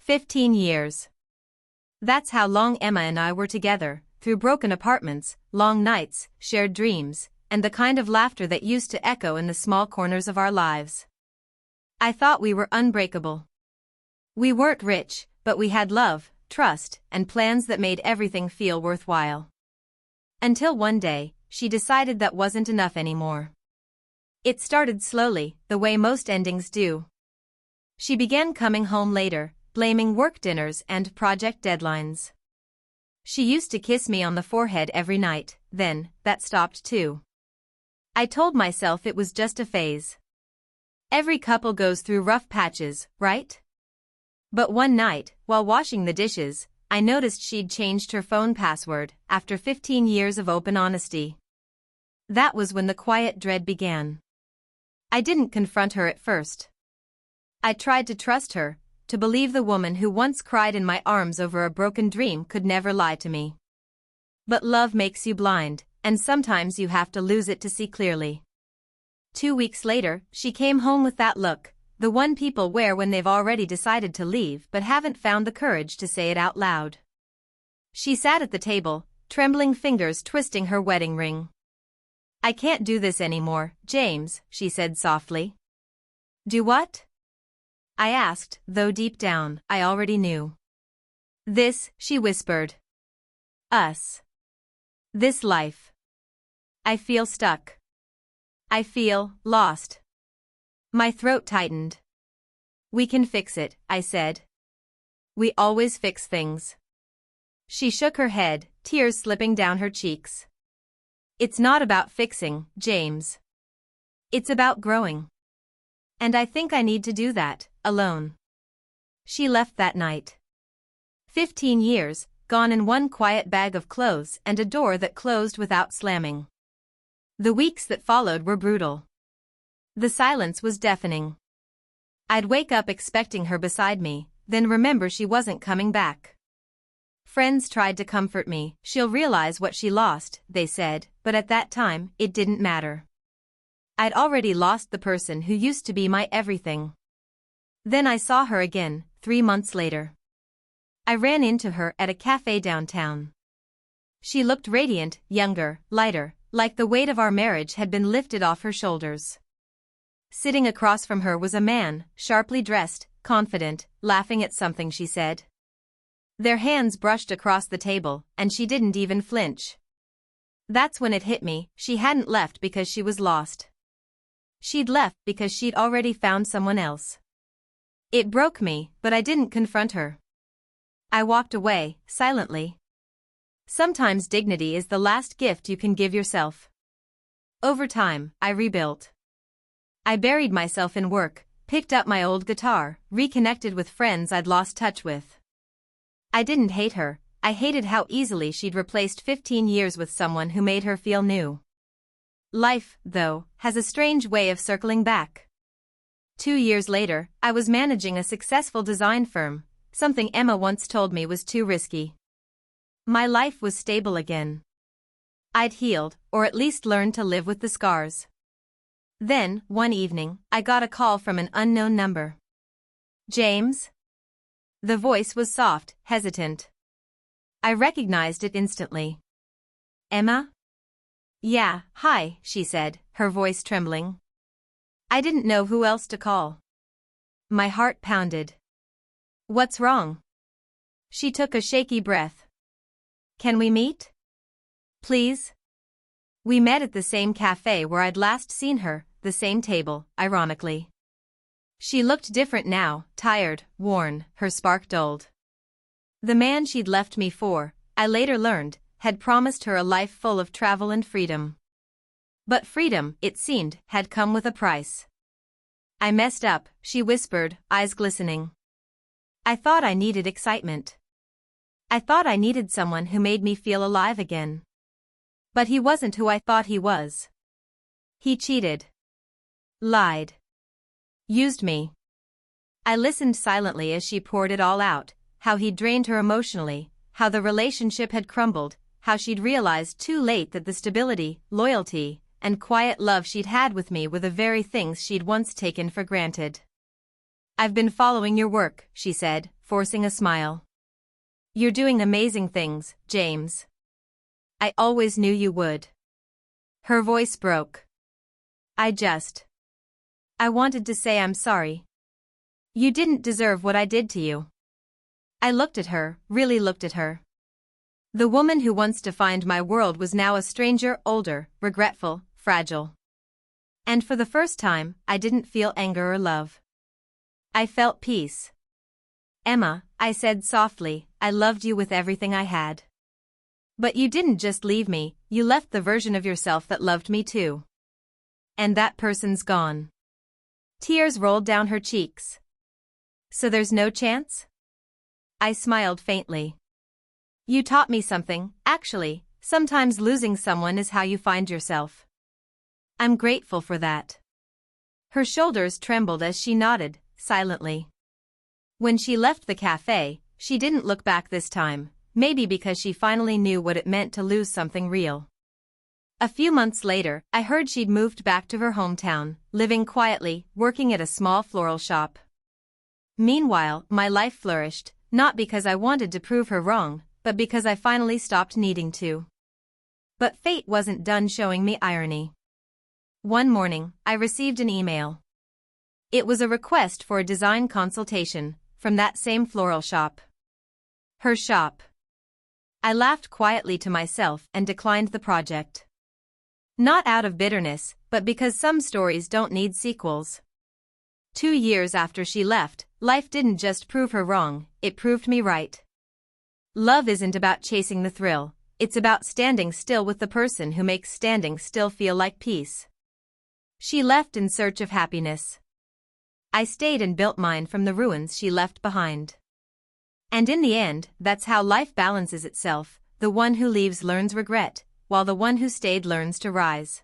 15 years. That's how long Emma and I were together, through broken apartments, long nights, shared dreams, and the kind of laughter that used to echo in the small corners of our lives. I thought we were unbreakable. We weren't rich, but we had love, trust, and plans that made everything feel worthwhile. Until one day, she decided that wasn't enough anymore. It started slowly, the way most endings do. She began coming home later, blaming work dinners and project deadlines. She used to kiss me on the forehead every night, then, that stopped too. I told myself it was just a phase. Every couple goes through rough patches, right? But one night, while washing the dishes, I noticed she'd changed her phone password after 15 years of open honesty. That was when the quiet dread began. I didn't confront her at first. I tried to trust her, to believe the woman who once cried in my arms over a broken dream could never lie to me. But love makes you blind, and sometimes you have to lose it to see clearly. 2 weeks later, she came home with that look, the one people wear when they've already decided to leave but haven't found the courage to say it out loud. She sat at the table, trembling fingers twisting her wedding ring. "I can't do this anymore, James," she said softly. "Do what?" I asked, though deep down, I already knew. "This," she whispered. "Us. This life. I feel stuck. I feel lost." My throat tightened. "We can fix it," I said. "We always fix things." She shook her head, tears slipping down her cheeks. "It's not about fixing, James. It's about growing. And I think I need to do that, alone." She left that night. 15 years, gone in one quiet bag of clothes and a door that closed without slamming. The weeks that followed were brutal. The silence was deafening. I'd wake up expecting her beside me, then remember she wasn't coming back. Friends tried to comfort me. "She'll realize what she lost," they said, but at that time, it didn't matter. I'd already lost the person who used to be my everything. Then I saw her again, 3 months later. I ran into her at a cafe downtown. She looked radiant, younger, lighter, like the weight of our marriage had been lifted off her shoulders. Sitting across from her was a man, sharply dressed, confident, laughing at something she said. Their hands brushed across the table, and she didn't even flinch. That's when it hit me, she hadn't left because she was lost. She'd left because she'd already found someone else. It broke me, but I didn't confront her. I walked away, silently. Sometimes dignity is the last gift you can give yourself. Over time, I rebuilt. I buried myself in work, picked up my old guitar, reconnected with friends I'd lost touch with. I didn't hate her, I hated how easily she'd replaced 15 years with someone who made her feel new. Life, though, has a strange way of circling back. 2 years later, I was managing a successful design firm, something Emma once told me was too risky. My life was stable again. I'd healed, or at least learned to live with the scars. Then, one evening, I got a call from an unknown number. "James?" The voice was soft, hesitant. I recognized it instantly. "Emma?" "Yeah, hi," she said, her voice trembling. I didn't know who else to call. My heart pounded. "What's wrong?" She took a shaky breath. "Can we meet? Please?" We met at the same cafe where I'd last seen her, the same table, ironically. She looked different now, tired, worn, her spark dulled. The man she'd left me for, I later learned, had promised her a life full of travel and freedom. But freedom, it seemed, had come with a price. "I messed up," she whispered, eyes glistening. "I thought I needed excitement. I thought I needed someone who made me feel alive again. But he wasn't who I thought he was. He cheated. Lied. Used me." I listened silently as she poured it all out, how he'd drained her emotionally, how the relationship had crumbled, how she'd realized too late that the stability, loyalty, and quiet love she'd had with me were the very things she'd once taken for granted. "I've been following your work," she said, forcing a smile. You're doing amazing things, James. I always knew you would. Her voice broke. I wanted to say I'm sorry. You didn't deserve what I did to you. I looked at her, really looked at her. The woman who once defined my world was now a stranger, older, regretful, fragile. And for the first time, I didn't feel anger or love. I felt peace. Emma, I said softly, I loved you with everything I had. But you didn't just leave me, you left the version of yourself that loved me too. And that person's gone. Tears rolled down her cheeks. So there's no chance? I smiled faintly. You taught me something, actually. Sometimes losing someone is how you find yourself. I'm grateful for that. Her shoulders trembled as she nodded, silently. When she left the cafe, she didn't look back this time, maybe because she finally knew what it meant to lose something real. A few months later, I heard she'd moved back to her hometown, living quietly, working at a small floral shop. Meanwhile, my life flourished, not because I wanted to prove her wrong, but because I finally stopped needing to. But fate wasn't done showing me irony. One morning, I received an email. It was a request for a design consultation, from that same floral shop. Her shop. I laughed quietly to myself and declined the project. Not out of bitterness, but because some stories don't need sequels. 2 years after she left, life didn't just prove her wrong, it proved me right. Love isn't about chasing the thrill, it's about standing still with the person who makes standing still feel like peace. She left in search of happiness. I stayed and built mine from the ruins she left behind. And in the end, that's how life balances itself. The one who leaves learns regret, while the one who stayed learns to rise.